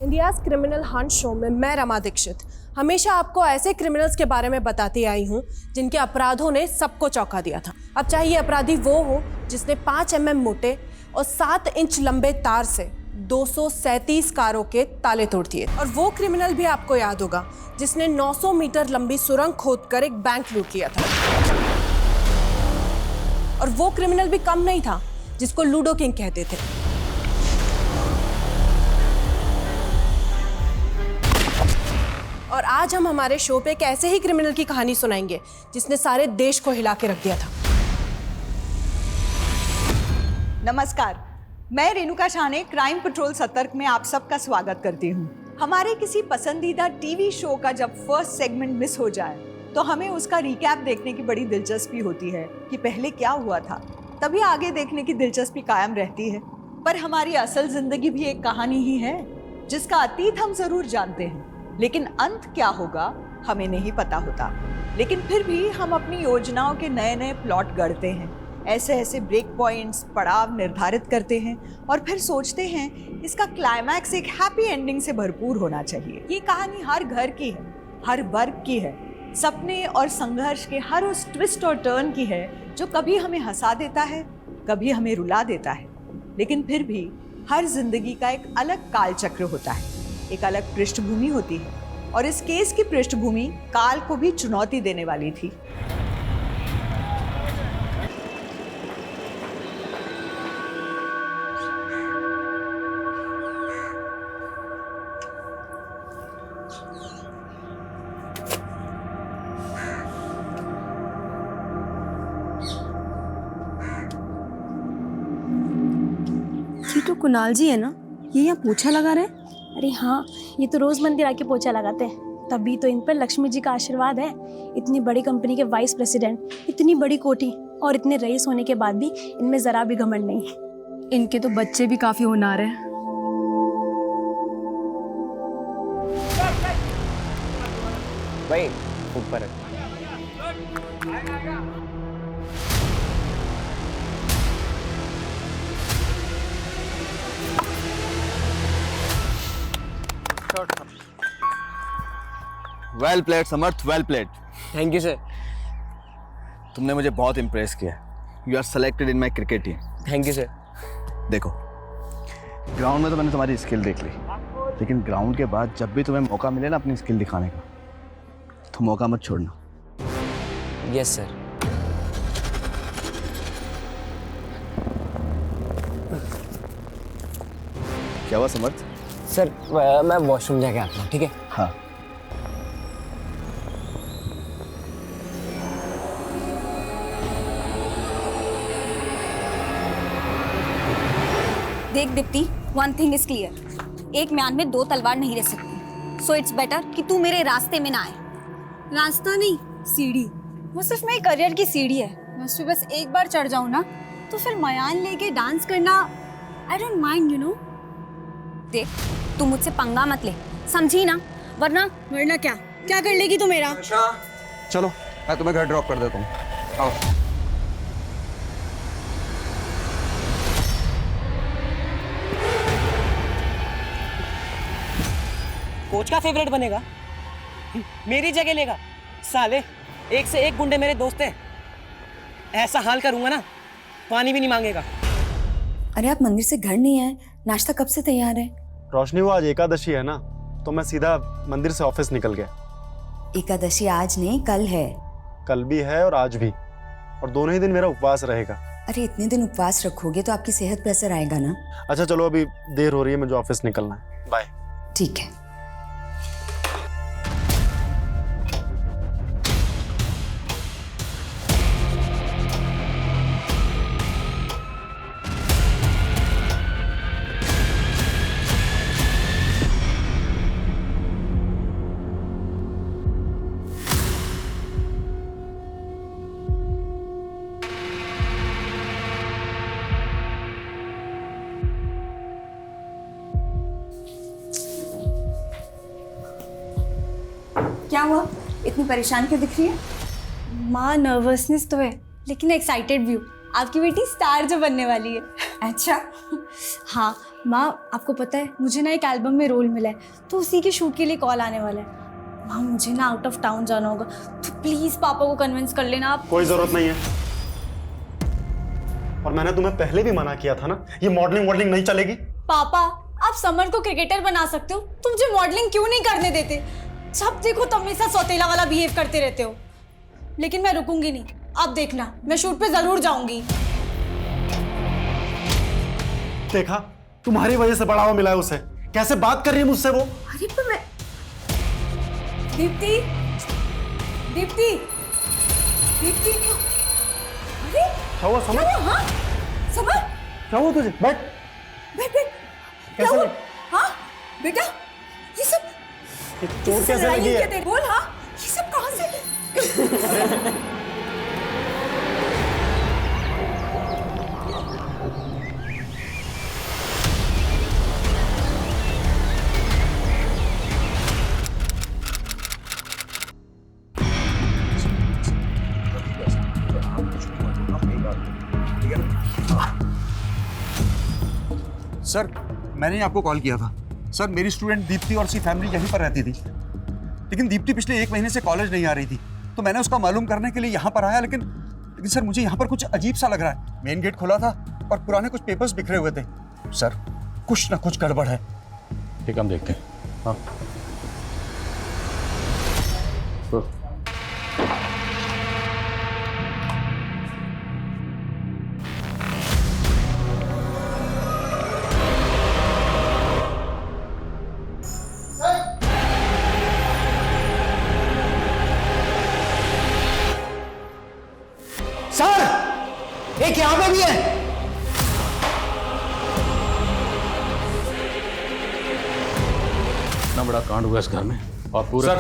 India's criminal Hunt show में मैं रमा दीक्षित हमेशा आपको ऐसे क्रिमिनल्स के बारे में बताती आई हूँ जिनके अपराधों ने सबको चौंका दिया था। अब चाहे ये अपराधी वो हो जिसने 5 mm मोटे और 7 इंच लंबे तार से 237 कारों के ताले तोड़ दिए, और वो क्रिमिनल भी आपको याद होगा जिसने 900 मीटर लंबी सुरंग खोदकर एक बैंक लूट लिया था। और वो क्रिमिनल भी कम नहीं था जिसको लूडो किंग कहते थे। और आज हम हमारे शो पे एक ऐसे ही क्रिमिनल की कहानी सुनाएंगे जिसने सारे देश को हिला के रख दिया था। नमस्कार, मैं रेणुका शाने क्राइम पेट्रोल सतर्क में आप सबका स्वागत करती हूँ। हमारे किसी पसंदीदा टीवी शो का जब फर्स्ट सेगमेंट मिस हो जाए तो हमें उसका रिकैप देखने की बड़ी दिलचस्पी होती है कि पहले क्या हुआ था, तभी आगे देखने की दिलचस्पी कायम रहती है। पर हमारी असल जिंदगी भी एक कहानी ही है जिसका अतीत हम जरूर जानते हैं, लेकिन अंत क्या होगा हमें नहीं पता होता। लेकिन फिर भी हम अपनी योजनाओं के नए नए प्लॉट गढ़ते हैं, ऐसे ऐसे ब्रेक पॉइंट्स पड़ाव निर्धारित करते हैं और फिर सोचते हैं इसका क्लाइमैक्स एक हैप्पी एंडिंग से भरपूर होना चाहिए। ये कहानी हर घर की है, हर वर्ग की है, सपने और संघर्ष के हर उस ट्विस्ट और टर्न की है जो कभी हमें हंसा देता है, कभी हमें रुला देता है। लेकिन फिर भी हर जिंदगी का एक अलग काल चक्र होता है, एक अलग पृष्ठभूमि होती है, और इस केस की पृष्ठभूमि काल को भी चुनौती देने वाली थी। ये तो कुणाल जी है ना, ये यहाँ पोछा लगा रहे हैं। अरे हाँ, ये तो रोज मंदिर आके पोछा लगाते हैं, तभी तो इन पर लक्ष्मी जी का आशीर्वाद है। इतनी बड़ी कंपनी के वाइस प्रेसिडेंट, इतनी बड़ी कोठी और इतने रईस होने के बाद भी इनमें जरा भी घमंड नहीं। इनके तो बच्चे भी काफी होनहार हैं। भाई ऊपर है। Well played Samarth, well played. Thank you sir. तुमने मुझे बहुत इम्प्रेस किया। You are selected in my cricket team. Thank you sir. देखो, ग्राउंड में तो मैंने तुम्हारी स्किल देख ली, लेकिन ग्राउंड के बाद जब भी तुम्हें मौका मिले ना अपनी स्किल दिखाने का, तो मौका मत छोड़ना। Yes sir. क्या हुआ समर्थ? सर मैं वॉशरूम जाके आता हूँ, ठीक है? हाँ। देख Deepti, one thing is clear, एक म्यान में 2 तलवार नहीं रह सकती। सो इट्स बेटर कि तू मेरे रास्ते में ना आए। रास्ता नहीं, सीढ़ी। वो सिर्फ मेरे करियर की सीढ़ी है। मैं उस पे बस एक बार चढ़ जाऊँ ना, तो फिर मयान लेके डांस करना I don't mind, you know. देख, तू मुझसे पंगा मत ले, समझी ना? वरना क्या कर लेगी तू मेरा? चलो मैं तुम्हें घर ड्रॉप कर देता हूँ, आओ। कोच का फेवरेट बनेगा, मेरी जगह लेगा। साले एक से एक गुंडे मेरे दोस्त हैं। ऐसा हाल करूंगा ना, पानी भी नहीं मांगेगा। अरे आप मंदिर से घर नहीं आए, नाश्ता कब से तैयार है? रोशनी, वो आज एकादशी है ना, तो मैं सीधा मंदिर से ऑफिस निकल गया। एकादशी आज नहीं, कल है। कल भी है और आज भी, और दोनों ही दिन मेरा उपवास रहेगा। अरे इतने दिन उपवास रखोगे तो आपकी सेहत पर असर आएगा ना। अच्छा चलो, अभी देर हो रही है, मुझे ऑफिस निकलना है। बाय। ठीक है। क्या हुआ, इतनी परेशान क्यों दिख रही है? माँ, नर्वसनेस तो है, लेकिन एक्साइटेड भी हूँ। आपकी बेटी स्टार जो बनने वाली है। अच्छा। हाँ माँ, आपको पता है मुझे ना एक एल्बम में रोल मिला है, तो उसी के शूट के लिए कॉल आने वाला है। माँ मुझे ना आउट ऑफ टाउन जाना होगा, तो प्लीज़ पापा को कन्विंस कर लेना आप। कोई जरूरत नहीं है, और मैंने तुम्हें पहले भी मना किया था ना, ये मॉडलिंग नहीं चलेगी। पापा आप समर को क्रिकेटर बना सकते हो, तो मुझे मॉडलिंग क्यों नहीं करने देते? जब देखो तुम मेरे साथ सौतेला वाला बिहेव करते रहते हो। लेकिन मैं रुकूंगी नहीं, आप देखना, मैं शूट पे जरूर जाऊंगी। देखा, तुम्हारी वजह से बढ़ावा मिला है उसे। कैसे बात कर रही है मुझसे वो। अरे पर मैं दीप्ति दीप्ति दीप्ति अरे क्या हुआ समर? क्या हुआ? हाँ समर, क्या हुआ तुझे? बैठ। बैठ बैठ। क्या कैसे हुआ? लग- हाँ बेटा, ये सब ये चोट कैसे लगी है? बोल। हाँ ये सब कहाँ से? सर, मैंने ही आपको कॉल किया था। सर, मेरी स्टूडेंट दीप्ति और उसकी फैमिली यहीं पर रहती थी, लेकिन दीप्ति पिछले 1 महीने से कॉलेज नहीं आ रही थी, तो मैंने उसका मालूम करने के लिए यहाँ पर आया। लेकिन सर, मुझे यहाँ पर कुछ अजीब सा लग रहा है। मेन गेट खुला था और पुराने कुछ पेपर्स बिखरे हुए थे। सर, कुछ ना कुछ गड़बड़ है। ठीक, हम देखते हैं। हाँ सर, एक यहाँ पे भी है। इतना बड़ा कांड हुआ इस घर में और पूरा।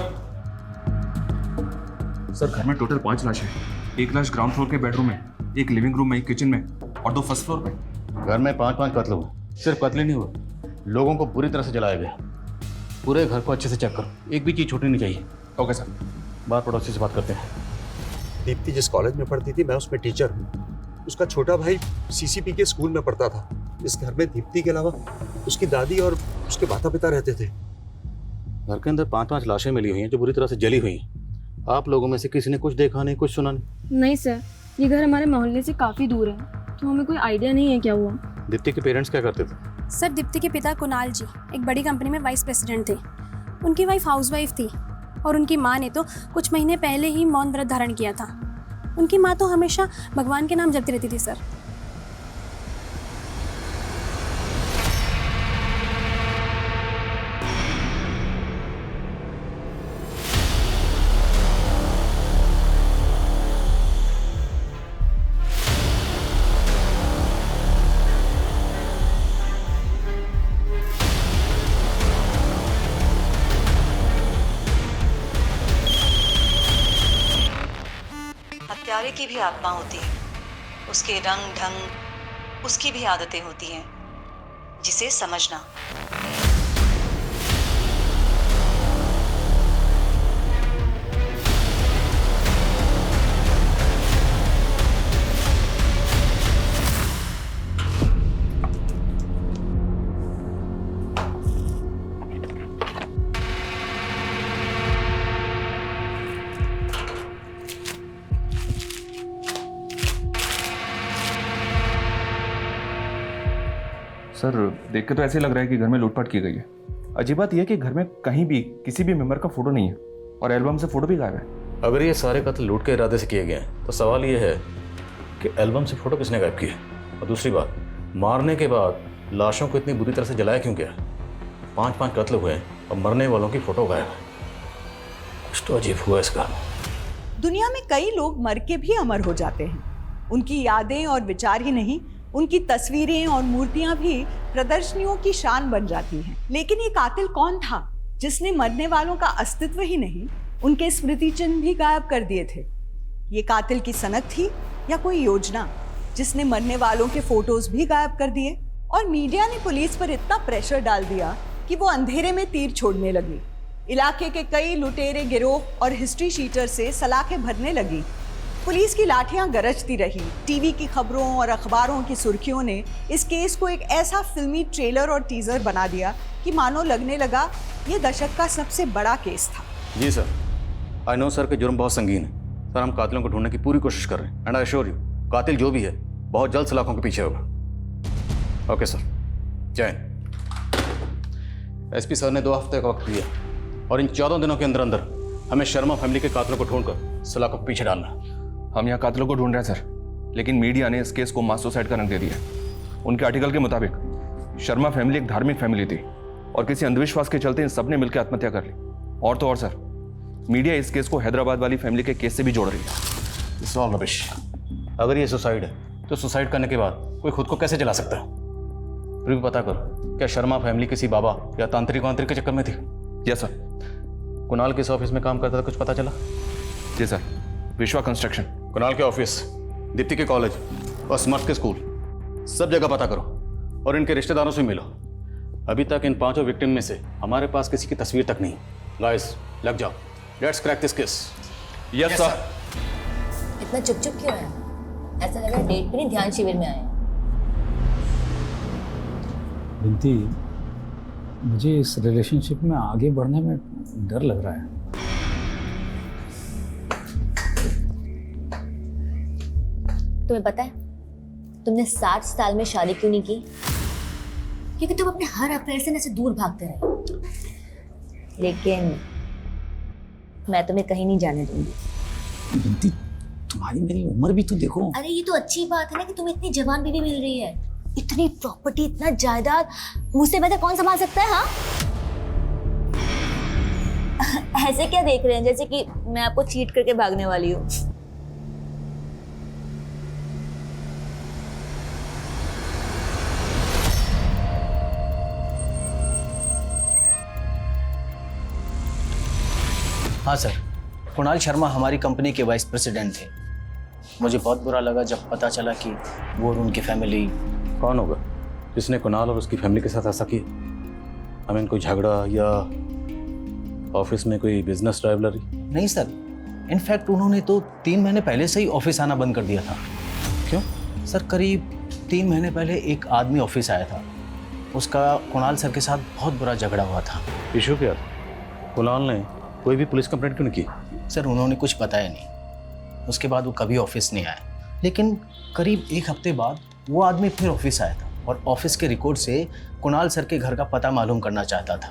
सर, घर में टोटल 5 लाशें हैं। 1 लाश ग्राउंड फ्लोर के बेडरूम में, एक लिविंग रूम में, एक किचन में और 2 फर्स्ट फ्लोर पे। घर में 5 कत्ल हुए। सिर्फ कत्ल ही नहीं हुए, लोगों को बुरी तरह से जलाया गया। पूरे घर को अच्छे से चेक करो, एक भी चीज छूटनी नहीं चाहिए। Okay sir. बात पड़ोसी से बात करते हैं। दीप्ति जिस कॉलेज में पढ़ती थी, मैं उसमें टीचर हूँ। उसका छोटा भाई सीसीपी के स्कूल में पढ़ता था। इस घर में दीप्ति के अलावा उसकी दादी और उसके माता पिता रहते थे। घर के अंदर 5 लाशें मिली हुई हैं जो बुरी तरह से जली हुई हैं। आप लोगों में से किसी ने कुछ देखा नहीं, कुछ सुना नहीं? नहीं सर, ये घर हमारे मोहल्ले से काफ़ी दूर है, तो हमें कोई आइडिया नहीं है क्या हुआ। दीप्ति के पेरेंट्स क्या करते थे? सर दीप्ति के पिता कुणाल जी एक बड़ी कंपनी में वाइस प्रेसिडेंट थे। उनकी वाइफ हाउसवाइफ थी और उनकी माँ ने तो कुछ महीने पहले ही मौन व्रत धारण किया था। उनकी माँ तो हमेशा भगवान के नाम जपती रहती थी सर। हत्यारे की भी आत्मा होती है, उसके रंग ढंग, उसकी भी आदतें होती हैं, जिसे समझना। सर, देख के तो ऐसे लग रहा है कि घर में लूटपाट की गई है। अजीब बात यह है कि घर में कहीं भी किसी भी मेंबर का फोटो नहीं है और एल्बम से फोटो भी गायब है। अगर ये सारे कत्ल लूट के इरादे से किए गए हैं तो सवाल ये है कि एल्बम से फोटो किसने गायब किए, और दूसरी बात, मारने के बाद लाशों को इतनी बुरी तरह से जलाया क्यों गया? 5 कत्ल हुए हैं और मरने वालों की फोटो गायब है। कुछ तो अजीब हुआ इसका। दुनिया में कई लोग मर के भी अमर हो जाते हैं। उनकी यादें और विचार ही नहीं, उनकी तस्वीरें और मूर्तियां भी प्रदर्शनियों की शान बन जाती हैं। लेकिन ये कातिल कौन था जिसने मरने वालों का अस्तित्व ही नहीं, उनके स्मृति चिन्ह भी गायब कर दिए थे? ये कातिल की सनक थी या कोई योजना जिसने मरने वालों के फोटोज भी गायब कर दिए? और मीडिया ने पुलिस पर इतना प्रेशर डाल दिया कि वो अंधेरे में तीर छोड़ने लगी। इलाके के कई लुटेरे गिरोह और हिस्ट्री शीटर से सलाखें भरने लगी। पुलिस की लाठियां गरजती रही। टीवी की खबरों और अखबारों की सुर्खियों ने इस केस को एक ऐसा फिल्मी ट्रेलर और टीजर बना दिया कि मानो लगने लगा ये दशक का सबसे बड़ा केस था। जी सर, आई नो सर कि जुर्म बहुत संगीन है। सर हम कातिलों को ढूंढने की पूरी कोशिश कर रहे हैं एंड आई अश्योर यू कातिल जो भी है बहुत जल्द सलाखों के पीछे होगा। ओके सर, जय। एसपी सर ने 2 हफ्ते का वक्त दिया और इन 14 दिनों के अंदर अंदर हमें शर्मा फैमिली के कातिलों को ढूंढकर सलाखों के पीछे डालना है। हम यहाँ कातिलों को ढूंढ रहे हैं सर, लेकिन मीडिया ने इस केस को मास सुसाइड का रंग दे दिया। उनके आर्टिकल के मुताबिक शर्मा फैमिली एक धार्मिक फैमिली थी और किसी अंधविश्वास के चलते इन सबने मिलकर आत्महत्या कर ली। और तो और सर, मीडिया इस केस को हैदराबाद वाली फैमिली के केस से भी जोड़ रही है। It's all rubbish. अगर ये सुसाइड है तो सुसाइड करने के बाद कोई खुद को कैसे जला सकता है? फिर भी पता करो, क्या शर्मा फैमिली किसी बाबा या तांत्रिक वांत्रिक के चक्कर में थी? Yes sir. कुणाल किस ऑफिस में काम करता था, कुछ पता चला? जी सर, विश्वा कंस्ट्रक्शन। कुणाल के ऑफिस, दीप्ति के कॉलेज और स्मर्थ के स्कूल, सब जगह पता करो और इनके रिश्तेदारों से मिलो। अभी तक इन 5 विक्टिम में से हमारे पास किसी की तस्वीर तक नहीं। गाइस लग जाओ, let's crack this case. Yes sir. इतना चुप चुप क्यों है? ऐसा लग रहा है डेट पे नहीं ध्यान शिविर में आए। बिंती, मुझे इस रिलेशनशिप में आगे बढ़ने में डर लग रहा है। तुम्हें पता है तुमने 60 साल में शादी क्यों नहीं की? क्योंकि तुम अपने हर अफेयर से ऐसे दूर भागते रहे। लेकिन मैं तुम्हें कहीं नहीं जाने दूंगी। बिंती, तुम्हारी मेरी उम्र भी तो देखो। अरे ये तो अच्छी बात है ना कि तुम्हें इतनी जवान बीवी मिल रही है। इतनी प्रॉपर्टी, इतना जायदाद, मुझसे बेहतर कौन संभाल सकता है? हाँ ऐसे क्या देख रहे हैं जैसे कि मैं आपको चीट करके भागने वाली हूँ। हाँ सर, कुणाल शर्मा हमारी कंपनी के वाइस प्रेसिडेंट थे। मुझे बहुत बुरा लगा जब पता चला कि वो और उनकी फैमिली। कौन होगा जिसने कुणाल और उसकी फैमिली के साथ ऐसा किया? आई मीन कोई झगड़ा या ऑफिस में कोई बिजनेस राइवलरी? नहीं सर, इनफैक्ट उन्होंने तो 3 महीने पहले से ही ऑफिस आना बंद कर दिया था। क्यों? सर करीब 3 महीने पहले एक आदमी ऑफिस आया था। उसका कुणाल सर के साथ बहुत बुरा झगड़ा हुआ था। इशू क्या? कुणाल ने कोई भी पुलिस कंप्लेंट क्यों नहीं की? सर उन्होंने कुछ बताया नहीं। उसके बाद वो कभी ऑफिस नहीं आया। लेकिन करीब 1 हफ्ते बाद वो आदमी फिर ऑफिस आया था और ऑफिस के रिकॉर्ड से कुणाल सर के घर का पता मालूम करना चाहता था,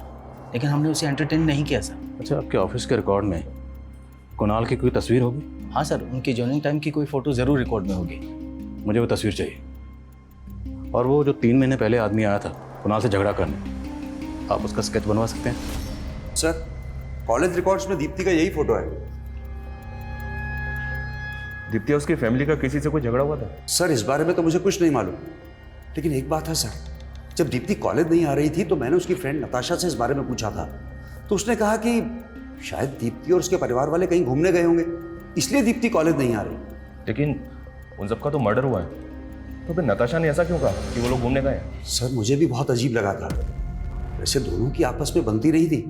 लेकिन हमने उसे एंटरटेन नहीं किया सर। अच्छा, आपके ऑफिस के रिकॉर्ड में कुणाल की कोई तस्वीर होगी? हाँ सर, उनकी जॉइनिंग टाइम की कोई फ़ोटो ज़रूर रिकॉर्ड में होगी। मुझे वो तस्वीर चाहिए। और वो जो 3 महीने पहले आदमी आया था कुणाल से झगड़ा करने, आप उसका स्केच बनवा सकते हैं? सर, कॉलेज रिकॉर्ड्स में दीप्ति का यही फोटो है। दीप्ति और उसकी फैमिली का किसी से कोई झगड़ा हुआ था? सर इस बारे में तो मुझे कुछ नहीं मालूम, लेकिन एक बात है सर, जब दीप्ति कॉलेज नहीं आ रही थी तो मैंने उसकी फ्रेंड नताशा से इस बारे में पूछा था, तो उसने कहा कि शायद दीप्ति और उसके परिवार वाले कहीं घूमने गए होंगे, इसलिए दीप्ति कॉलेज नहीं आ रही। लेकिन उन सबका तो मर्डर हुआ है, तो फिर नताशा ने ऐसा क्यों कहा कि वो लोग घूमने गए? सर मुझे भी बहुत अजीब लगा था। वैसे दोनों की आपस में बनती रही थी।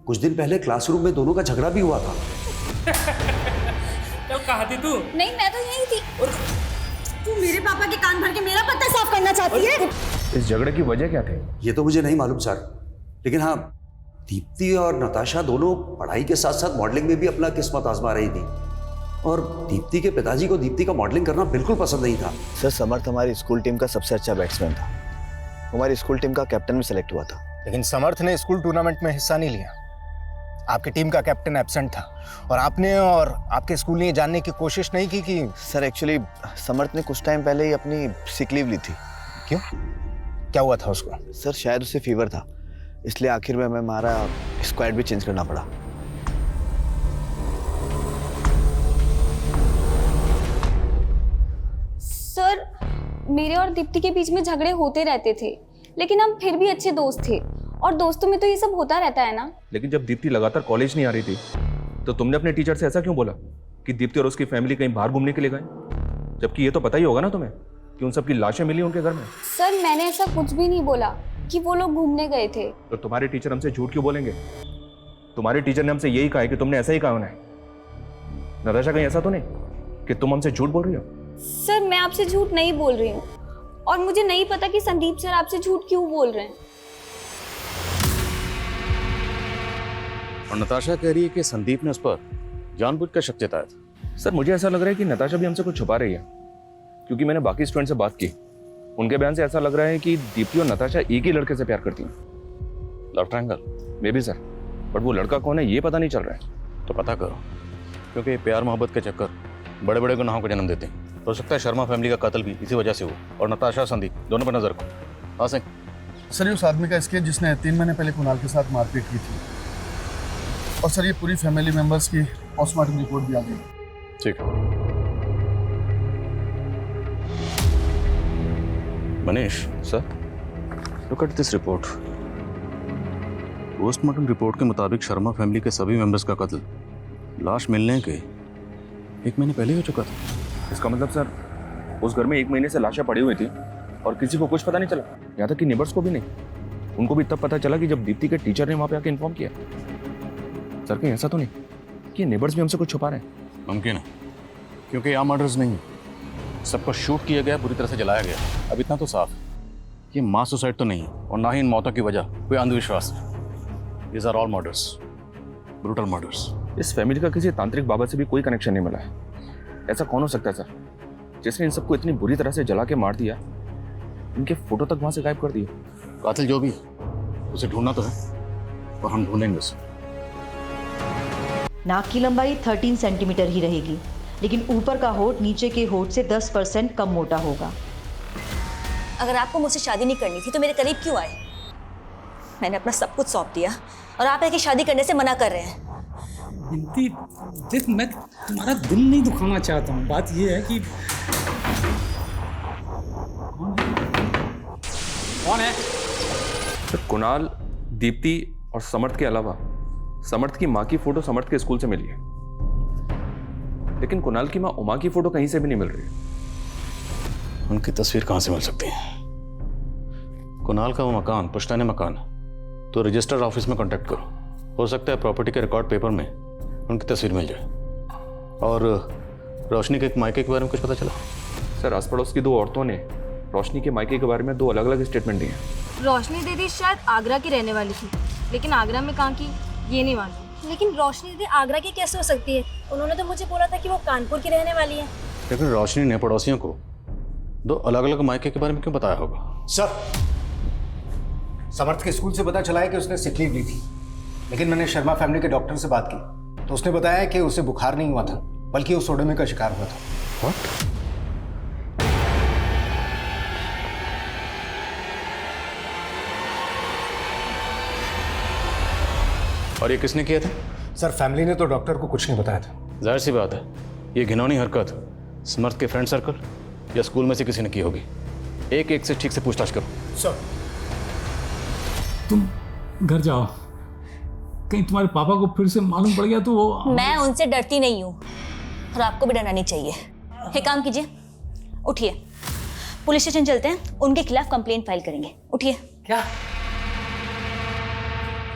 कुछ दिन पहले क्लासरूम में दोनों का झगड़ा भी हुआ था। तो कहाँ थी तू? नहीं, मैं तो यही थी। तू मेरे पापा के कान भर के मेरा पत्ता साफ करना चाहती है? इस झगड़े की वजह क्या थी? ये तो मुझे नहीं मालूम सर, लेकिन हाँ, दीप्ति और नताशा दोनों पढ़ाई के साथ साथ मॉडलिंग में भी अपना किस्मत आजमा रही थी, और दीप्ति के पिताजी को दीप्ति का मॉडलिंग करना बिल्कुल पसंद नहीं था। सर समर्थ हमारी स्कूल टीम का सबसे अच्छा बैट्समैन था, हमारी स्कूल टीम का कैप्टन भी सिलेक्ट हुआ था। लेकिन समर्थ ने स्कूल टूर्नामेंट में हिस्सा नहीं लिया। आपकी टीम का कैप्टन एब्सेंट था और आपने और आपके स्कूल ने ये जानने की कोशिश नहीं की कि... सर एक्चुअली समर्थ ने कुछ टाइम पहले ही अपनी सिक लीव ली थी। क्यों? क्या हुआ था उसको? सर शायद उसे फीवर था, इसलिए आखिर में हमारा स्क्वाड भी चेंज करना पड़ा। सर मेरे और दीप्ति के बीच में झगड़े होते रहते थे, लेकिन हम फिर भी अच्छे दोस्त थे, और दोस्तों में तो ये सब होता रहता है ना। लेकिन जब दीप्ति लगातार कॉलेज नहीं आ रही थी तो तुमने अपने टीचर से ऐसा क्यों बोला कि दीप्ति और उसकी फैमिली कहीं बाहर घूमने के लिए गए, जबकि ये तो पता ही होगा ना तुम्हें कि उन सब की लाशें मिली उनके घर में? सर मैंने ऐसा कुछ भी नहीं बोला कि वो लोग घूमने गए थे। तो तुम्हारे टीचर हमसे झूठ क्यों बोलेंगे? तुम्हारे टीचर ने हमसे यही कहा है कि तुमने ऐसा ही कहा होना है। नताशा कहीं ऐसा तो नहीं? कि तुम हमसे झूठ बोल रही हो? सर मैं आपसे झूठ नहीं बोल रही हूँ, और मुझे नहीं पता कि संदीप सर आपसे झूठ क्यों बोल रहे हैं। और नताशा कह रही है कि संदीप ने उस पर जानबूझ कर शक जताया था। सर मुझे ऐसा लग रहा है कि नताशा भी हमसे कुछ छुपा रही है, क्योंकि मैंने बाकी स्टूडेंट से बात की, उनके बयान से ऐसा लग रहा है कि दीप्ति और नताशा एक ही लड़के से प्यार करती हैं। Love triangle? May be sir, but वो लड़का कौन है ये पता नहीं चल रहा है। तो पता करो, क्योंकि प्यार मोहब्बत के चक्कर बड़े बड़े गुनाहों को जन्म देते हैं। हो सकता है शर्मा फैमिली का कत्ल भी इसी वजह से हो, और नताशा संदीप दोनों पर नजर को। हाँ सिंह। सर ये उस आदमी का केस जिसने 3 महीने पहले कुणाल के साथ मारपीट की थी, और सर ये पूरी फैमिली मेंबर्स की पोस्टमार्टम रिपोर्ट भी आ गई। ठीक है Manish sir, look at this report. Postmortem report के मुताबिक शर्मा फैमिली के सभी मेंबर्स का कत्ल लाश मिलने के 1 महीने पहले हो चुका था। इसका मतलब सर उस घर में 1 महीने से लाशें पड़ी हुई थी और किसी को कुछ पता नहीं चला, यहाँ तक कि नेबर्स को भी नहीं। उनको भी तब पता चला कि जब दीप्ति के टीचर ने वहाँ पे आके इन्फॉर्म किया। सर कहीं ऐसा तो नहीं कि नेबर्स भी हमसे कुछ छुपा रहे हैं? मुमकिन है, क्योंकि यहाँ मर्डर्स नहीं, सबको शूट किया गया, पूरी तरह से जलाया गया। अब इतना तो साफ है, ये मास सुसाइड तो नहीं, और ना ही इन मौतों की वजह कोई अंधविश्वास है। These are all murders, brutal murders. इस फैमिली का किसी तांत्रिक बाबा से भी कोई कनेक्शन नहीं मिला है। ऐसा कौन हो सकता है सर, जिसने इन सबको इतनी बुरी तरह से जला के मार दिया, इनके फोटो तक वहां से गायब कर दिए? कातिल जो भी उसे ढूंढना तो है, और हम ढूंढेंगे उसे। नाक की लंबाई 13 सेंटीमीटर ही रहेगी, लेकिन ऊपर का होठ नीचे के होठ से 10% कम मोटा होगा। अगर आपको मुझसे शादी नहीं करनी थी तो मेरे करीब क्यों आए? मैंने अपना सब कुछ सौंप दिया और आप ऐसी शादी करने से मना कर रहे हैं। बिनती देख, मैं तुम्हारा दिल नहीं दुखाना चाहता हूँ, बात ये है कि कौन है? सर कुणाल, दीप्ति और समर्थ के अलावा समर्थ की माँ की फोटो समर्थ के स्कूल से मिली है, लेकिन कुणाल की माँ उमा की फोटो कहीं से भी नहीं मिल रही। उनकी तस्वीर कहाँ से मिल सकती है? कुणाल का वो मकान पुश्तैनी मकान है, तो रजिस्टर्ड ऑफिस में कांटेक्ट करो, हो सकता है प्रॉपर्टी के रिकॉर्ड पेपर में उनकी तस्वीर मिल जाए। और रोशनी के एक मायके के बारे में कुछ पता चला? सर आस पड़ोस की 2 औरतों ने रोशनी के मायके के बारे में 2 अलग अलग स्टेटमेंट दिए हैं। रोशनी दीदी शायद आगरा की रहने वाली थी, लेकिन आगरा में कहाँ की ये नहीं मालूम। लेकिन रोशनी दीदी आगरा की कैसे हो सकती है? उन्होंने तो मुझे बोला था कि वो कानपुर की रहने वाली है। लेकिन रोशनी ने पड़ोसियों को 2 अलग अलग मायके के बारे में क्यों बताया होगा? सर समर्थ के स्कूल से पता चला है कि उसने सिक लीव ली थी, लेकिन मैंने शर्मा फैमिली के डॉक्टर से बात की तो उसने बताया कि उसे बुखार नहीं हुआ था, बल्कि वो सोडोमी का शिकार हुआ था। What? और ये किसने किया था? सर फैमिली ने तो डॉक्टर को कुछ नहीं बताया था। जाहिर सी बात है, ये घिनौनी हरकत समर्थ के फ्रेंड सर्कल या स्कूल में से किसी ने की होगी। एक एक से ठीक से पूछताछ करो। सर तुम घर जाओ, कहीं तुम्हारे पापा को फिर से मालूम पड़ गया तो वो। मैं उनसे डरती नहीं हूँ और आपको भी डरना नहीं चाहिए। एक काम कीजिए, उठिए, पुलिस स्टेशन चलते हैं, उनके खिलाफ कंप्लेंट फाइल करेंगे। उठिए। क्या?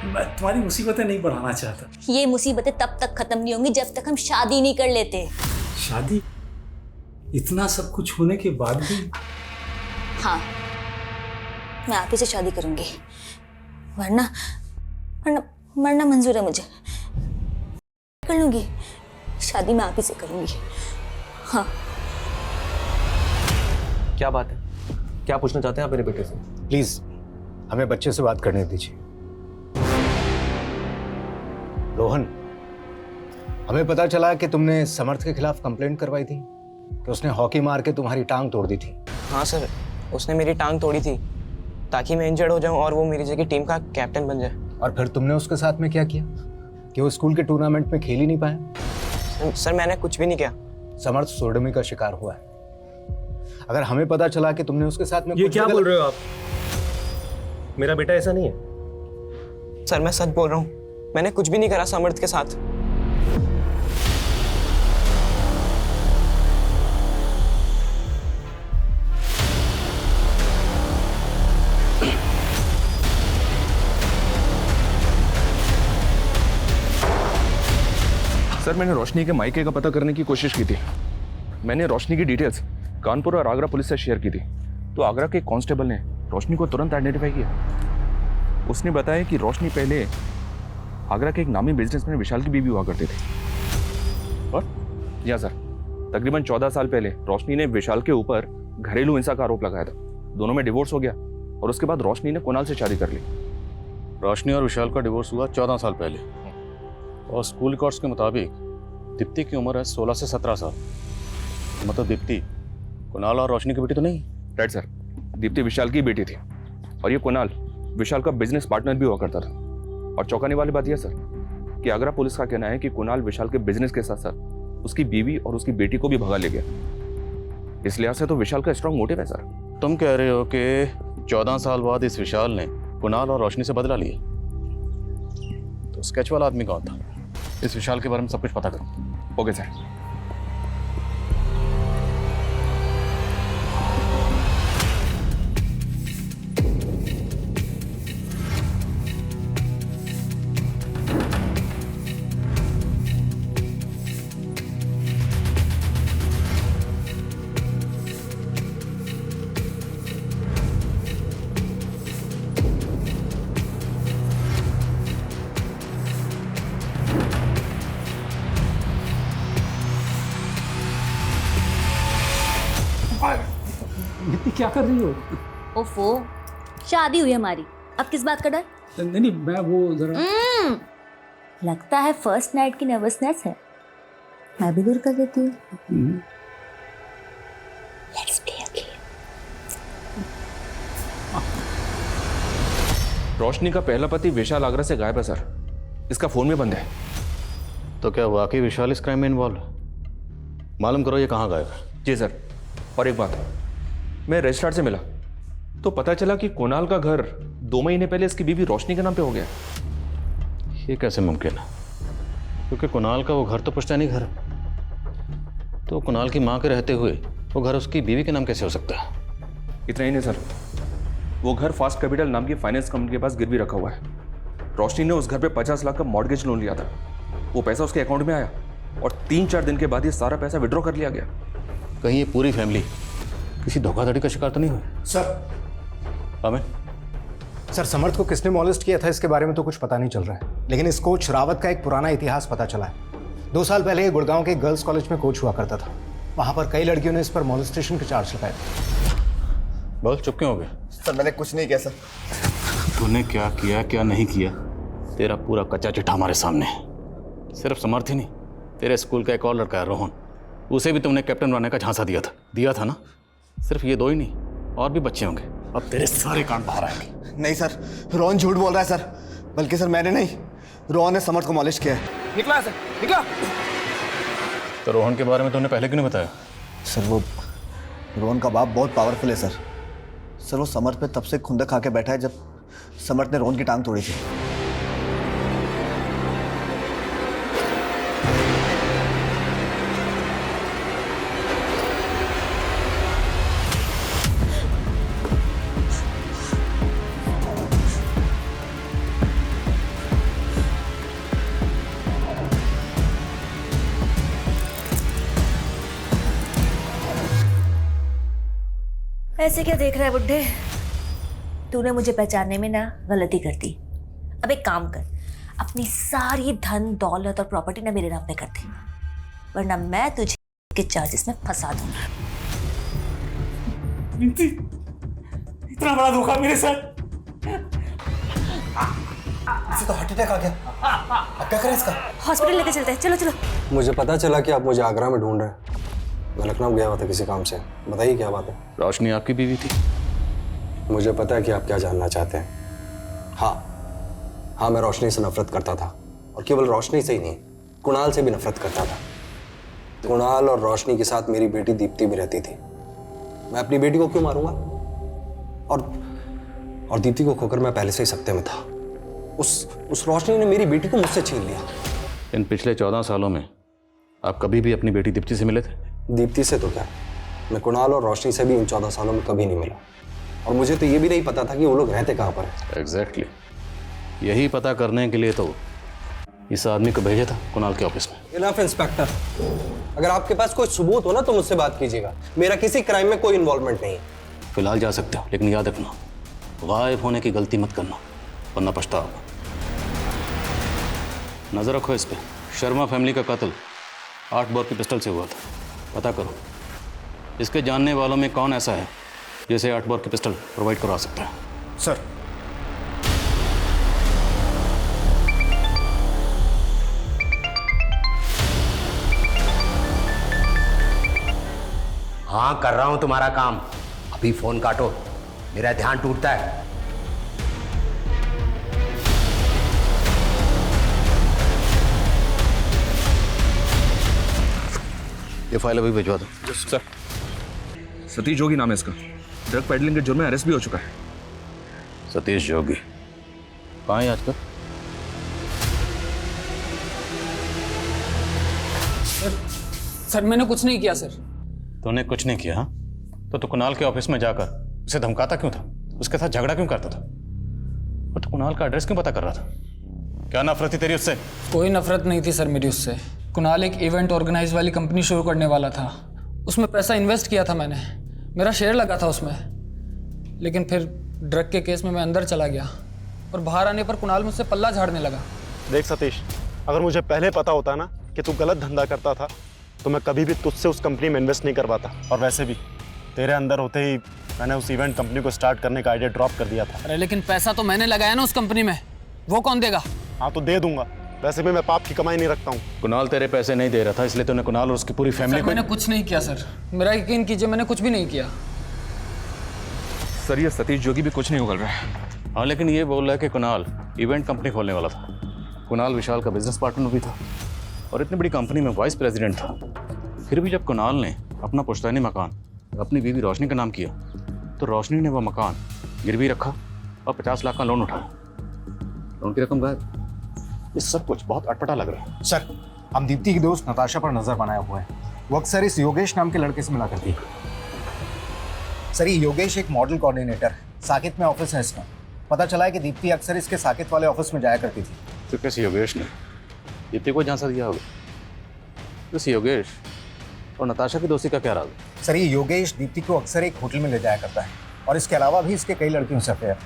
मैं तुम्हारी मुसीबतें नहीं बढ़ाना चाहता। ये मुसीबतें तब तक खत्म नहीं होंगी जब तक हम शादी नहीं कर लेते। शादी? इतना सब कुछ होने के बाद भी? हाँ, मैं आप ही से शादी करूंगी, वरना मरना मंजूर है मुझे। कर लूंगी शादी, मैं आप ही से करूंगी। हाँ। क्या बात है? क्या पूछना चाहते हैं आप मेरे बेटे से? प्लीज हमें बच्चे से बात करने दीजिए। रोहन, हमें पता चला कि तुमने समर्थ के खिलाफ कंप्लेंट करवाई थी कि उसने हॉकी मार के तुम्हारी टांग तोड़ दी थी। हाँ सर, उसने मेरी टांग तोड़ी थी ताकि मैं इंजर्ड हो जाऊं और वो मेरी जगह टीम का कैप्टन बन जाए। और फिर तुमने उसके साथ में क्या किया कि वो स्कूल के टूर्नामेंट में खेल ही नहीं पाया? सर मैंने कुछ भी नहीं किया। समर्थ सोडोमी का शिकार हुआ है। अगर हमें पता चला कि तुमने उसके साथ में ये क्या बोल रहे हो आप? मेरा बेटा ऐसा नहीं है। सर मैं सच बोल रहा हूँ, मैंने कुछ भी नहीं करा समर्थ के साथ। सर मैंने रोशनी के मायके का पता करने की कोशिश की थी, मैंने रोशनी की डिटेल्स कानपुर और आगरा पुलिस से शेयर की थी, तो आगरा के कांस्टेबल ने रोशनी को तुरंत आइडेंटिफाई किया। उसने बताया कि रोशनी पहले आगरा के एक नामी बिजनेसमैन विशाल की बीवी हुआ करती थी। और जी हाँ सर, तकरीबन 14 साल पहले रोशनी ने विशाल के ऊपर घरेलू हिंसा का आरोप लगाया था। दोनों में डिवोर्स हो गया और उसके बाद रोशनी ने कुणाल से शादी कर ली। रोशनी और विशाल का डिवोर्स हुआ 14 साल पहले, और स्कूल रिकॉर्ड्स के मुताबिक दीप्ति की उम्र है 16 से 17 साल। मतलब दीप्ति कुणाल और रोशनी की बेटी तो नहीं? राइट सर, दीप्ति विशाल की बेटी थी और ये कुणाल विशाल का बिजनेस पार्टनर भी हुआ करता था। और चौंकाने वाली बात यह सर कि आगरा पुलिस का कहना है कि कुणाल विशाल के बिजनेस के साथ साथ उसकी बीवी और उसकी बेटी को भी भगा ले गया। इस लिहाज से तो विशाल का स्ट्रॉन्ग मोटिव है सर। तुम कह रहे हो कि 14 साल बाद इस विशाल ने कुणाल और रोशनी से बदला लिया? तो स्केच वाला आदमी कौन था? इस विशाल के बारे में सब कुछ पता करो। Okay sir. दीप्ति क्या कर रही हो? ओफो, शादी हुई हमारी, अब किस बात का डर? नहीं मैं वो जरा लगता है फर्स्ट नाइट की नर्वसनेस है, मैं भी दूर कर देती हूँ। Let's play a game. रोशनी का पहला पति विशाल आगरा से गायब है सर, इसका फोन में बंद है। तो क्या वाकई विशाल इस क्राइम में इन्वॉल्व है? मालूम करो ये कहाँ गायब है। जी सर। और एक बात, मैं रजिस्ट्रार से मिला तो पता चला कि कुणाल का घर 2 महीने पहले इसकी बीवी रोशनी के नाम पे हो गया। ये कैसे मुमकिन है? क्योंकि कुणाल का वो घर तो पुश्तैनी घर है, तो कुणाल की माँ के रहते हुए वो घर उसकी बीवी के नाम कैसे हो सकता है? इतना ही नहीं सर, वो घर फास्ट कैपिटल नाम की फाइनेंस कंपनी के पास गिरवी रखा हुआ है। रोशनी ने उस घर पे 50 लाख का मॉर्गेज लोन लिया था, वो पैसा उसके अकाउंट में आया और 3-4 दिन के बाद ये सारा पैसा विड्रॉ कर लिया गया। कहीं ये पूरी फैमिली किसी धोखाधड़ी का शिकार तो नहीं हुई? सर हमें सर समर्थ को किसने मॉलेस्ट किया था इसके बारे में तो कुछ पता नहीं चल रहा है, लेकिन इस कोच रावत का एक पुराना इतिहास पता चला है। 2 साल पहले ये गुड़गांव के गर्ल्स कॉलेज में कोच हुआ करता था। वहां पर कई लड़कियों ने इस पर मॉलेस्टेशन के चार्ज लगाए थे। बोल, चुप क्यों हो गए? सर मैंने कुछ नहीं किया सर। तूने क्या किया क्या नहीं किया, तेरा पूरा कच्चा चिट्ठा हमारे सामने है। सिर्फ समर्थ ही नहीं, तेरे स्कूल का एक और लड़का है रोहन, उसे भी तुमने कैप्टन बनाने का झांसा दिया था ना? सिर्फ ये 2 ही नहीं, और भी बच्चे होंगे। अब तेरे सारे कांड बाहर आएंगे। नहीं सर, रोहन झूठ बोल रहा है सर। बल्कि सर मैंने नहीं, रोहन ने समर्थ को मॉलिश किया है। निकला सर, निकला। तो रोहन के बारे में तुमने पहले क्यों नहीं बताया? सर वो रोहन का बाप बहुत पावरफुल है सर। सर वो समर्थ पे तब से खुंदक खा के बैठा है जब समर्थ ने रोहन की टांग तोड़ी थी। ऐसे क्या देख रहा है बुड्ढे? तूने मुझे पहचानने में ना गलती कर दी। अब एक काम कर, अपनी सारी धन दौलत और प्रॉपर्टी ना मेरे नाम पे कर दे, वरना मैं तुझे के चार्जेस में फंसा दूंगा। इतना बड़ा धोखा मेरे साथ। इसे तो हार्ट अटैक आ गया, अब क्या करें इसका? हॉस्पिटल लेके चलते हैं, चलो चलो। मुझे पता चला कि आप मुझे आगरा में ढूंढ रहे हैं। मैं लखनऊ गया हुआ था किसी काम से। बताइए क्या बात है? रोशनी आपकी बीवी थी? मुझे पता है कि आप क्या जानना चाहते हैं। हाँ, मैं रोशनी से नफरत करता था, और केवल रोशनी से ही नहीं, कुणाल से भी नफरत करता था। कुणाल और रोशनी के साथ मेरी बेटी दीप्ति भी रहती थी। मैं अपनी बेटी को क्यों मारूंगा? और दीप्ति को खोकर मैं पहले से ही सत्ते में था। उस रोशनी ने मेरी बेटी को मुझसे छीन लिया। इन पिछले 14 सालों में आप कभी भी अपनी बेटी दीप्ति से मिले थे? दीप्ति से तो क्या, मैं कुणाल और रोशनी से भी इन 14 सालों में कभी नहीं मिला, और मुझे तो ये भी नहीं पता था कि वो लोग रहते कहाँ पर हैं। एग्जैक्टली। यही पता करने के लिए तो इस आदमी को भेजा था कुणाल के ऑफिस में। इनफ इंस्पेक्टर, अगर आपके पास कोई सबूत हो ना तो मुझसे बात कीजिएगा। मेरा किसी क्राइम में कोई इन्वॉल्वमेंट नहीं है। फिलहाल जा सकते हो, लेकिन याद रखना गायब होने की गलती मत करना, वरना पछताओगे। नजर रखो इस पे। शर्मा फैमिली का कत्ल 8 बोर की पिस्टल से हुआ था। पता करो इसके जानने वालों में कौन ऐसा है जिसे 8 बोर की पिस्टल प्रोवाइड करवा सकता है। सर, हाँ कर रहा हूं तुम्हारा काम। अभी फोन काटो, मेरा ध्यान टूटता है। ये फाइल अभी भिजवा दो। सर, सतीश जोगी नाम है इसका। ड्रग पेडलिंग के जुर्म में अरेस्ट भी हो चुका है। सतीश जोगी कहाँ है आजकल? सर मैंने कुछ नहीं किया सर। तूने कुछ नहीं किया? हाँ, तो तू कुणाल के ऑफिस में जाकर उसे धमकाता क्यों था? उसके साथ झगड़ा क्यों करता था? और तू कुणाल का एड्रेस क्यों पता कर रहा था? क्या नफरत थी तेरी उससे? कोई नफरत नहीं थी सर मेरी उससे। कुणाल एक इवेंट ऑर्गेनाइज वाली कंपनी शुरू करने वाला था, उसमें पैसा इन्वेस्ट किया था मैंने, मेरा शेयर लगा था उसमें। लेकिन फिर ड्रग के केस में मैं अंदर चला गया और बाहर आने पर कुणाल मुझसे पल्ला झाड़ने लगा। देख सतीश, अगर मुझे पहले पता होता ना कि तू गलत धंधा करता था तो मैं कभी भी तुझसे उस कंपनी में इन्वेस्ट नहीं करवाता। और वैसे भी तेरे अंदर होते ही मैंने उस इवेंट कंपनी को स्टार्ट करने का आइडिया ड्रॉप कर दिया था। अरे लेकिन पैसा तो मैंने लगाया ना उस कंपनी में, वो कौन देगा? हाँ तो दे दूंगा, वैसे भी मैं पाप की कमाई नहीं रखता हूँ। कुणाल तेरे पैसे नहीं दे रहा था, इसलिए तूने कुणाल और उसकी पूरी फैमिली को। मैंने कुछ नहीं किया सर, मेरा यकीन कीजिए, मैंने कुछ भी नहीं किया। सर ये सतीश जोगी भी कुछ नहीं उगल रहा है। हाँ लेकिन ये बोल रहा है कि कुणाल इवेंट कंपनी खोलने वाला था। कुणाल विशाल का बिजनेस पार्टनर भी था और इतनी बड़ी कंपनी में वाइस प्रेसिडेंट था। फिर भी जब कुणाल ने अपना पुश्तैनी मकान अपनी बीवी रोशनी का नाम किया तो रोशनी ने वह मकान गिरवी रखा और 50 लाख का लोन उठाया। लोन की रकम गायब। ये सब कुछ बहुत अटपटा लग रहा है। सर, हम दीप्ति की दोस्त नताशा पर नजर बनाए हुए हैं। वो अक्सर इस योगेश नाम के लड़के से मिला करती है। सर, ये योगेश एक मॉडल कोऑर्डिनेटर है, साकेत में ऑफिस है इसका। पता चला है कि दीप्ति अक्सर इसके साकेत वाले ऑफिस में जाया करती थी। तो कैसे योगेश ने दीप्ति को झांसा दिया होगा? इस योगेश और नताशा की दोस्ती का क्या राज? सर, ये योगेश दीप्ति को अक्सर एक होटल में ले जाया करता है और इसके अलावा भी इसके कई लड़कियों से अफेयर।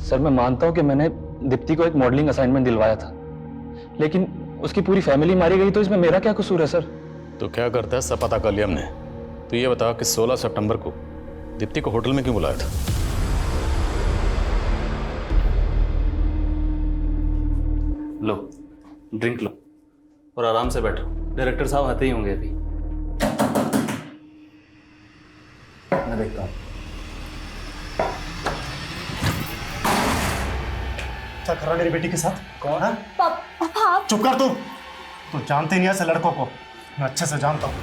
सर मैं मानता हूं कि मैंने दीप्ति को एक मॉडलिंग असाइनमेंट दिलवाया था, लेकिन उसकी पूरी फैमिली मारी गई तो इसमें मेरा क्या कसूर है सर? तो क्या करता है सब पता कर लिया हमने। तो ये बता कि 16 सितंबर को दीप्ति को होटल में क्यों बुलाया था? लो ड्रिंक लो और आराम से बैठो, डायरेक्टर साहब आते ही होंगे अभी। मैं देखता हूँ। क्या कर रहा है मेरी बेटी के साथ? कौन है? पापा। चुप कर तू। तो जानते नहीं ऐसे लड़कों को, मैं अच्छे से जानता हूँ।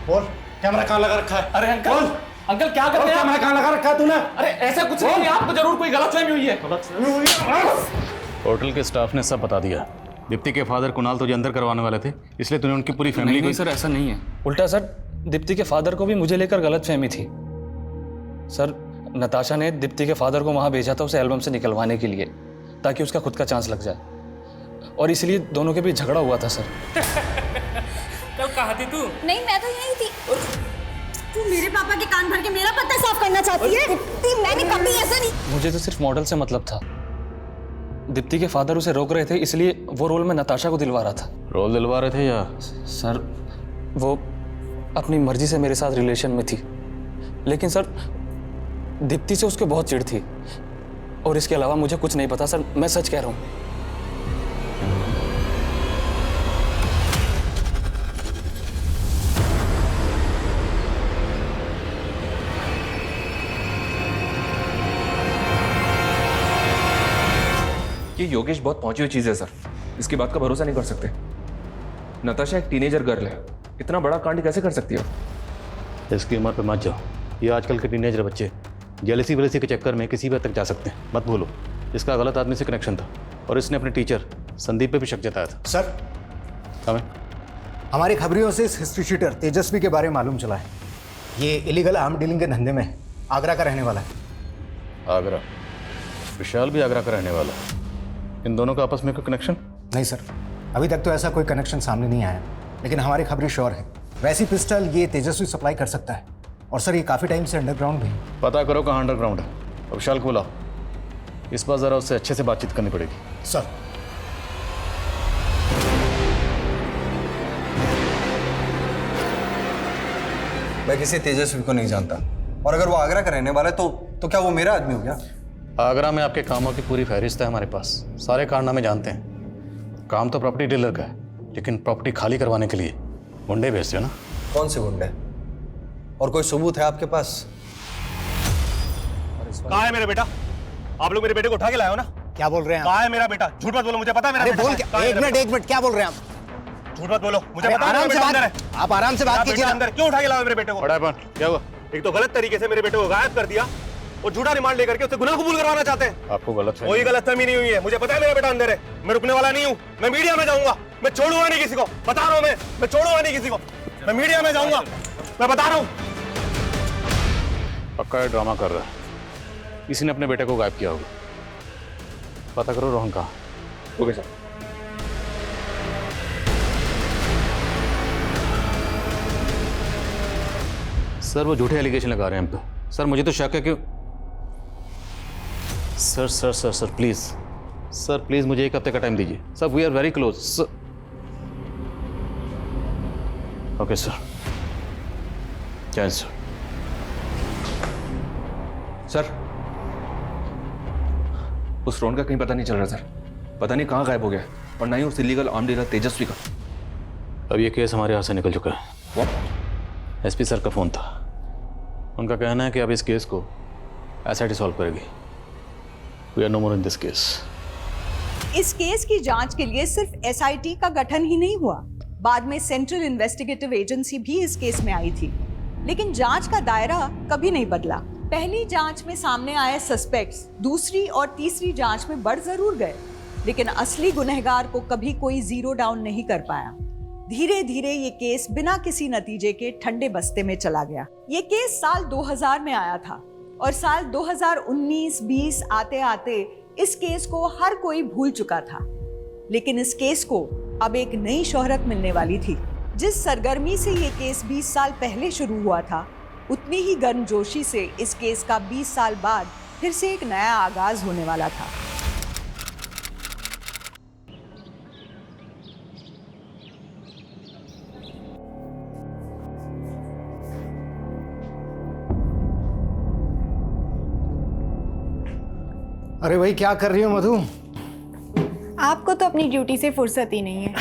बोल, कैमरा कहाँ लगा रखा है? अरे अंकल, बोल। अंकल क्या कर रहे हैं? कैमरा कहाँ लगा रखा है तूने? अरे ऐसा कुछ नहीं है, आपको जरूर कोई गलतफहमी हुई है। गलतफहमी हुई है? होटल के स्टाफ ने सब बता दिया। दीप्ति के फादर कुणाल तुझे अंदर करवाने वाले थे, इसलिए तूने उनकी पूरी फैमिली को। नहीं सर, ऐसा नहीं है। उल्टा सर, दीप्ति के फादर को भी मुझे लेकर गलतफहमी थी। सर, नताशा ने दीप्ति के फादर को वहाँ भेजा था उसे एल्बम से निकलवाने के लिए, ताकि उसका खुद का चांस लग जाए, और इसलिए दोनों के बीच झगड़ा हुआ था सर। कल कहाँ थी तू? नहीं, मैं तो यही थी। तू मेरे पापा के कान भर के मेरा पत्ता साफ करना चाहती है? मैंने कभी ऐसा नहीं। मुझे तो सिर्फ मॉडल से मतलब था। दीप्ति के फादर उसे रोक रहे थे, इसलिए वो रोल में नताशा को दिलवा रहा था। रोल दिलवा रहे थे या? सर, वो अपनी मर्जी से मेरे साथ रिलेशन में थी, लेकिन सर दीप्ति से उसको बहुत चिढ़ थी, और इसके अलावा मुझे कुछ नहीं पता सर, मैं सच कह रहा हूँ। ये योगेश बहुत पहुंची हुई चीज है सर, इसकी बात का भरोसा नहीं कर सकते। नताशा एक टीनेजर गर्ल है, इतना बड़ा कांड कैसे कर सकती है? इसकी उम्र पे मत जाओ। ये आजकल के टीनेजर बच्चे जेलसी वेलसी के चक्कर में किसी भी हद तक जा सकते हैं, मत भूलो। इसका गलत आदमी से कनेक्शन था और इसने अपने टीचर संदीप पे भी शक जताया था। सर, हमें हमारी खबरियों से इस हिस्ट्री शीटर तेजस्वी के बारे में मालूम चला है ये इलीगल आर्म डीलिंग के धंधे में आगरा का रहने वाला है। आगरा? विशाल भी आगरा का रहने वाला है। इन दोनों का आपस में कोई कनेक्शन? नहीं सर, अभी तक तो ऐसा कोई कनेक्शन सामने नहीं आया, लेकिन हमारी खबरें श्योर है वैसी पिस्टल ये तेजस्वी सप्लाई कर सकता है। और सर ये काफ़ी टाइम से अंडरग्राउंड भी है। पता करो कहाँ अंडरग्राउंड है। अब विशाल को बुलाओ, इस बार ज़रा उससे अच्छे से बातचीत करनी पड़ेगी। सर मैं किसी तेजस्वी को नहीं जानता, और अगर वो आगरा का रहने वाला है तो क्या वो मेरा आदमी हो गया? आगरा में आपके कामों की पूरी फहरिस्त है हमारे पास, सारे कारनामे जानते हैं। काम तो प्रॉपर्टी डीलर का है, लेकिन प्रॉपर्टी खाली करवाने के लिए गुंडे भेजते हो ना। कौन से गुंडे? और कोई सबूत है आपके पास? कहाँ है मेरा बेटा? आप लोग मेरे बेटे को उठा के लाए हो ना? क्या बोल रहे हैं? कहाँ है मेरा बेटा? झूठ मत बोलो, मुझे पता है मेरा बेटा। एक मिनट, क्या बोल रहे हैं आप? झूठ मत बोलो, मुझे पता है आराम से अंदर है। आप आराम से बात कीजिए। अंदर क्यों उठा के लाए मेरे बेटे को? क्या हुआ? एक तो गलत तरीके से मेरे बेटे को गायब कर दिया और झूठा रिमांड लेकर के उससे गुनाह कबूल करवाना चाहते हैं। आपको गलत कोई गलतफहमी नहीं हुई है, मुझे पता है मेरा बेटा अंदर है। मैं रुकने वाला नहीं हूँ, मैं मीडिया में जाऊंगा। मैं छोड़ूंगा नहीं किसी को, बता रहा हूँ। मैं छोड़ूंगा नहीं किसी को, मैं मीडिया में जाऊंगा, मैं बता रहा हूँ। पक्का ये ड्रामा कर रहा है, किसी ने अपने बेटे को गायब किया होगा। पता करो रोहन कहाँ। Okay sir. सर वो झूठे एलिगेशन लगा रहे हैं हम पे। सर मुझे तो शक है कि sir sir sir sir please sir please मुझे 1 हफ्ते का टाइम दीजिए sir. We are very close sir. Okay sir, जय सर। सर उस रोहन का कहीं पता नहीं चल रहा सर, पता नहीं कहाँ गायब हो गया, और ना ही उस इलीगल आर्म डीलर तेजस्वी का। अब ये केस हमारे हाथ से निकल चुका है। एसपी सर का फोन था, उनका कहना है कि अब इस केस को एसआईटी सॉल्व करेगी। We are no more in this case. इस केस की जांच के लिए सिर्फ एसआईटी का गठन ही नहीं हुआ, बाद में सेंट्रल इन्वेस्टिगेटिव एजेंसी भी इस केस में आई थी, लेकिन जांच का दायरा कभी नहीं बदला। पहली जांच में सामने आए सस्पेक्ट्स दूसरी और तीसरी जांच में बढ़ जरूर गए, लेकिन असली गुनहगार को कभी कोई जीरो डाउन नहीं कर पाया। धीरे धीरे ये केस बिना किसी नतीजे के ठंडे बस्ते में चला गया। ये केस साल 2000 में आया था और साल 2019-20 आते आते इस केस को हर कोई भूल चुका था, लेकिन इस केस को अब एक नई शोहरत मिलने वाली थी। जिस सरगर्मी से ये केस 20 साल पहले शुरू हुआ था, उतनी ही गर्मजोशी से इस केस का 20 साल बाद फिर से एक नया आगाज होने वाला था। अरे भाई क्या कर रही हो मधु? आपको तो अपनी ड्यूटी से फुर्सत ही नहीं है।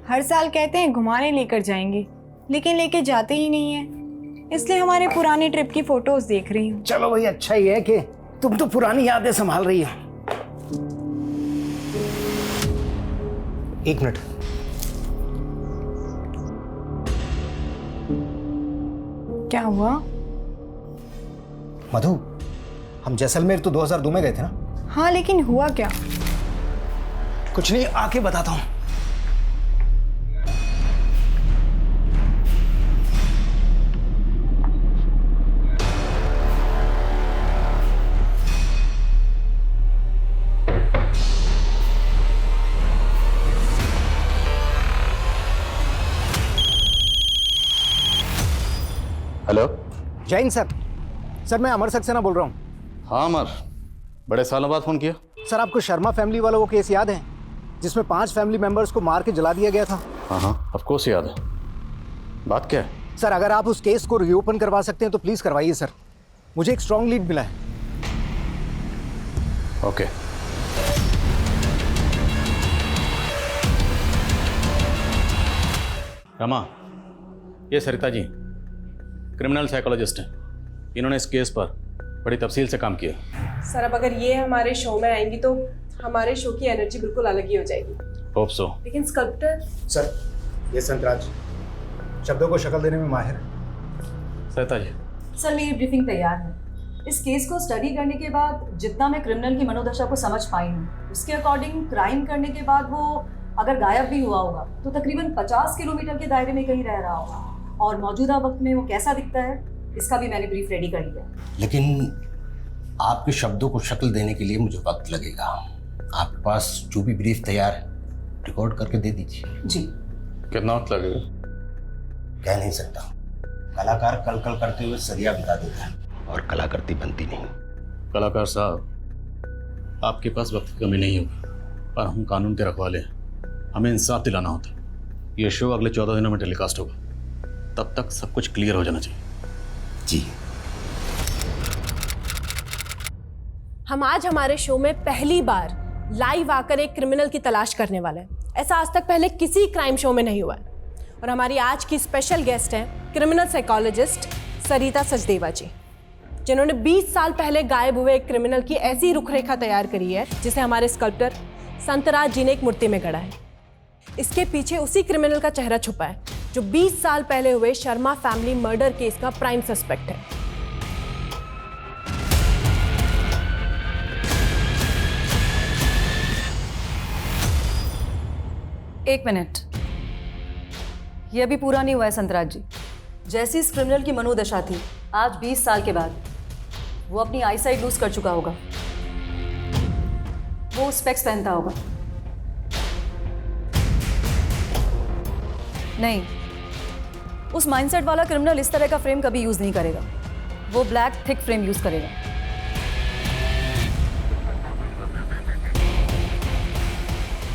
हर साल कहते हैं घुमाने लेकर जाएंगे, लेकिन लेके जाते ही नहीं है। इसलिए हमारे पुराने ट्रिप की फोटोज देख रही हूँ। चलो भाई अच्छा ही है कि तुम तो पुरानी यादें संभाल रही हो। 1 मिनट। क्या हुआ? मधु, हम जैसलमेर तो 2002 में गए थे ना? हाँ, लेकिन हुआ क्या? कुछ नहीं, आके बताता हूँ। Hello Jain sir. सर मैं अमर सक्सेना बोल रहा हूँ। हाँ अमर, बड़े सालों बाद फोन किया। सर आपको शर्मा फैमिली वाला वो केस याद है जिसमें 5 फैमिली मेंबर्स को मार के जला दिया गया था? हाँ ऑफ कोर्स याद है। बात क्या है? सर अगर आप उस केस को रीओपन करवा सकते हैं तो प्लीज करवाइए सर, मुझे एक स्ट्रॉन्ग लीड मिला है। ओके। रमा, ये सरिता जी क्रिमिनल साइकोलॉजिस्ट हैं। इन्होंने इस केस पर बड़ी तफसील से काम किया। सर अब अगर ये हमारे शो में आएंगी तो हमारे शो की एनर्जी बिल्कुल अलग ही हो जाएगी। Hope so. लेकिन स्कल्प्टर सर, ये संतराज शब्दों को शक्ल देने में माहिर है। सरिता जी। सर मेरी ब्रीफिंग तैयार है। इस केस को स्टडी करने के बाद जितना मैं क्रिमिनल की मनोदशा को समझ पाई हूँ, उसके अकॉर्डिंग क्राइम करने के बाद वो अगर गायब भी हुआ होगा तो तकरीबन 50 किलोमीटर के दायरे में कहीं रह रहा होगा, और मौजूदा वक्त में वो कैसा दिखता है इसका भी मैंने ब्रीफ रेडी कर लिया। लेकिन आपके शब्दों को शक्ल देने के लिए मुझे वक्त लगेगा। आपके पास जो भी ब्रीफ तैयार है रिकॉर्ड करके दे दीजिए। जी। कितना वक्त लगेगा? कह नहीं सकता। कलाकार कल कल करते हुए सरिया बिता देता है और कलाकृति बनती नहीं। कलाकार साहब, आपके पास वक्त की कमी नहीं होगी, पर हम कानून के रखवाले हैं, हमें इंसाफ दिलाना होता है। ये शो अगले 14 दिनों में टेलीकास्ट होगा, तब तक सब कुछ क्लियर हो जाना चाहिए। जी। हम आज हमारे शो में पहली बार लाइव आकर एक क्रिमिनल की तलाश करने वाले हैं। ऐसा आज तक पहले किसी क्राइम शो में नहीं हुआ है। और हमारी आज की स्पेशल गेस्ट हैं क्रिमिनल साइकोलॉजिस्ट सरिता सचदेवा जी, जिन्होंने 20 साल पहले गायब हुए एक क्रिमिनल की ऐसी रुखरेखा तैयार करी है जिसे हमारे स्कल्प्टर संतराज जी ने एक मूर्ति में गढ़ा है। इसके पीछे उसी क्रिमिनल का चेहरा छुपा है जो 20 साल पहले हुए शर्मा फैमिली मर्डर केस का प्राइम सस्पेक्ट है। एक मिनट, ये अभी पूरा नहीं हुआ है संतराज जी। जैसी इस क्रिमिनल की मनोदशा थी, आज 20 साल के बाद वो अपनी आईसाइट लूज कर चुका होगा। वो स्पेक्स पहनता होगा। नहीं, उस माइंडसेट वाला क्रिमिनल इस तरह का फ्रेम कभी यूज नहीं करेगा। वो ब्लैक थिक फ्रेम यूज करेगा।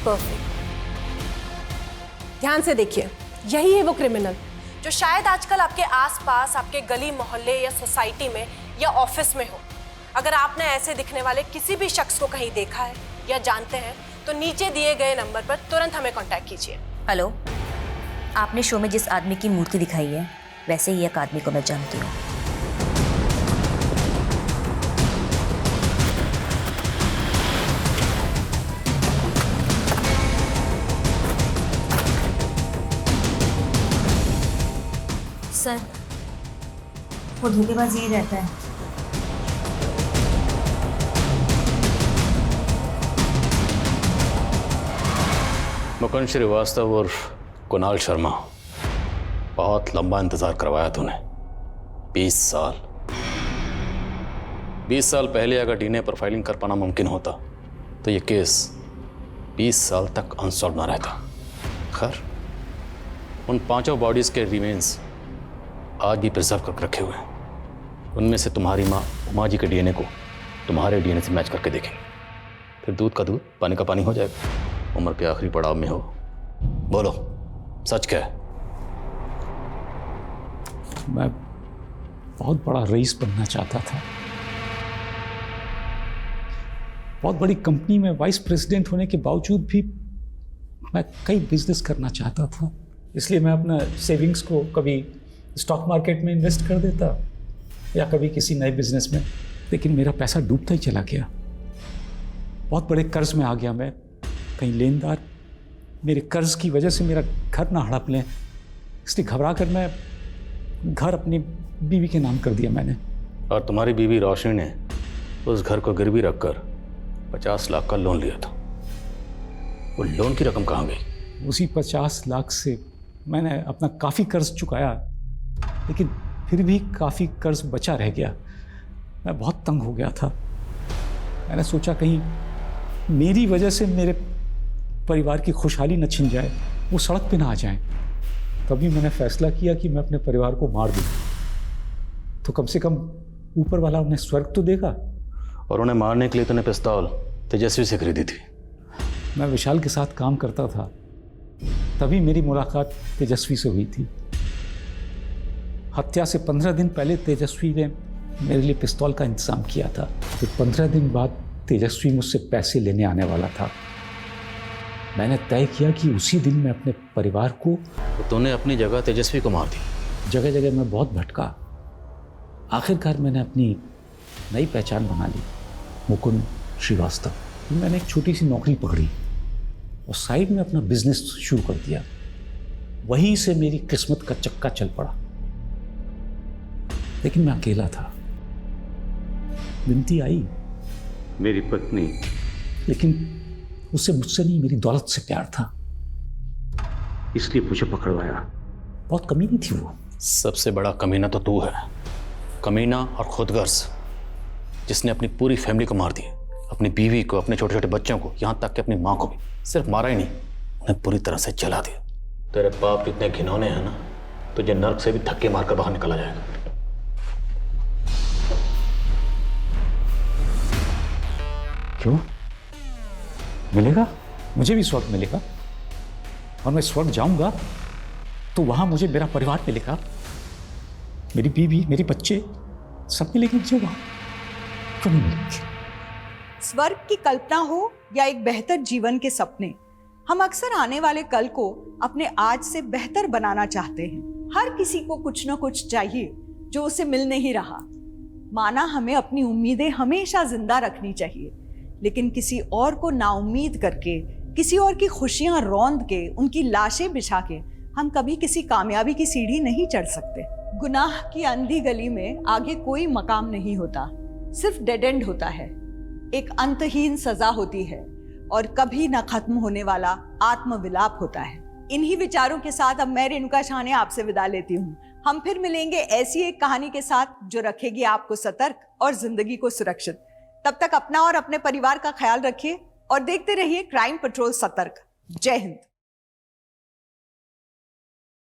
परफेक्ट। ध्यान से देखिए, यही है वो क्रिमिनल जो शायद आजकल आपके आसपास, आपके गली मोहल्ले या सोसाइटी में या ऑफिस में हो। अगर आपने ऐसे दिखने वाले किसी भी शख्स को कहीं देखा है या जानते हैं तो नीचे दिए गए नंबर पर तुरंत हमें कांटेक्ट कीजिए। हेलो, आपने शो में जिस आदमी की मूर्ति दिखाई है वैसे ही एक आदमी को मैं जानती हूँ। सर, वो धोखेबाज यही रहता है। मुकुंद श्रीवास्तव और कुणाल शर्मा, बहुत लंबा इंतजार करवाया तूने। 20 साल 20 साल पहले अगर डीएनए प्रोफाइलिंग कर पाना मुमकिन होता तो ये केस 20 साल तक अनसॉल्व ना रहता। खैर, उन 5 बॉडीज के रिमेन्स आज भी प्रिजर्व करके रखे हुए हैं। उनमें से तुम्हारी माँ उमा जी के डीएनए को तुम्हारे डीएनए से मैच करके देखेंगे, फिर दूध का दूध पानी का पानी हो जाएगा। उम्र के आखिरी पड़ाव में हो। बोलो, सच क्या है? मैं बहुत बड़ा रईस बनना चाहता था। बहुत बड़ी कंपनी में वाइस प्रेसिडेंट होने के बावजूद भी मैं कई बिजनेस करना चाहता था। इसलिए मैं अपना सेविंग्स को कभी स्टॉक मार्केट में इन्वेस्ट कर देता या कभी किसी नए बिजनेस में, लेकिन मेरा पैसा डूबता ही चला गया। बहुत बड़े कर्ज में आ गया मैं। कहीं लेनदार मेरे कर्ज की वजह से मेरा घर ना हड़प लें, इसलिए घबरा कर मैं घर अपनी बीवी के नाम कर दिया मैंने। और तुम्हारी बीवी रोशनी ने उस घर को गिरवी रखकर 50 लाख का लोन लिया था। वो लोन की रकम कहाँ गई? उसी 50 लाख से मैंने अपना काफ़ी कर्ज चुकाया, लेकिन फिर भी काफ़ी कर्ज बचा रह गया। मैं बहुत तंग हो गया था। मैंने सोचा कहीं मेरी वजह से मेरे परिवार की खुशहाली न छिन जाए, वो सड़क पे ना आ जाए। तभी मैंने फैसला किया कि मैं अपने परिवार को मार दूं, तो कम से कम ऊपर वाला उन्हें स्वर्ग तो देगा। और उन्हें मारने के लिए तूने पिस्तौल तेजस्वी से खरीदी थी। मैं विशाल के साथ काम करता था, तभी मेरी मुलाकात तेजस्वी से हुई थी। हत्या से 15 दिन पहले तेजस्वी ने मेरे लिए पिस्तौल का इंतजाम किया था। फिर 15 दिन बाद तेजस्वी मुझसे पैसे लेने आने वाला था। मैंने तय किया कि उसी दिन मैं अपने परिवार को। तो तूने अपनी जगह तेजस्वी को मार दी। जगह जगह मैं बहुत भटका। आखिरकार मैंने अपनी नई पहचान बना ली, मुकुंद श्रीवास्तव। मैंने एक छोटी सी नौकरी पकड़ी और साइड में अपना बिजनेस शुरू कर दिया। वहीं से मेरी किस्मत का चक्का चल पड़ा। लेकिन मैं अकेला था। विनती आई, मेरी पत्नी, लेकिन उसे मुझसे नहीं मेरी दौलत से प्यार था, इसलिए मुझे पकड़वाया। बहुत कमीनी थी वो। सबसे बड़ा कमीना तो तू है। कमीना और खुदगर्ज जिसने अपनी पूरी फैमिली को मार दिया, अपनी बीवी को, अपने छोटे छोटे बच्चों को, यहाँ तक कि अपनी माँ को भी सिर्फ मारा ही नहीं, उन्हें पूरी तरह से जला दिया। तेरे पाप जितने घिनौने हैं ना, तुझे नर्क से भी धक्के मारकर बाहर निकाला जाएगा। क्यों मिलेगा? मुझे भी स्वर्ग मिलेगा, और मैं स्वर्ग जाऊंगा तो वहां मुझे मेरा परिवार मिलेगा, मेरी बीवी, मेरे बच्चे सब मिलेंगे मुझे वहां। क्यों नहीं मिलेंगे? स्वर्ग की कल्पना हो या एक बेहतर जीवन के सपने, हम अक्सर आने वाले कल को अपने आज से बेहतर बनाना चाहते हैं। हर किसी को कुछ न कुछ चाहिए जो उसे मिल नहीं रहा। माना हमें अपनी उम्मीदें हमेशा जिंदा रखनी चाहिए, लेकिन किसी और को नाउम्मीद करके, किसी और की खुशियां रौंद के, उनकी लाशें बिछा के हम कभी किसी कामयाबी की सीढ़ी नहीं चढ़ सकते। गुनाह की अंधी गली में आगे कोई मकाम नहीं होता, सिर्फ डेड एंड होता है। एक अंतहीन सजा होती है और कभी न खत्म होने वाला आत्मविलाप होता है। इन्हीं विचारों के साथ अब मैं रेणुका शाह आपसे विदा लेती हूँ। हम फिर मिलेंगे ऐसी एक कहानी के साथ जो रखेगी आपको सतर्क और जिंदगी को सुरक्षित। तब तक अपना और अपने परिवार का ख्याल रखिए और देखते रहिए क्राइम पेट्रोल सतर्क। जय हिंद।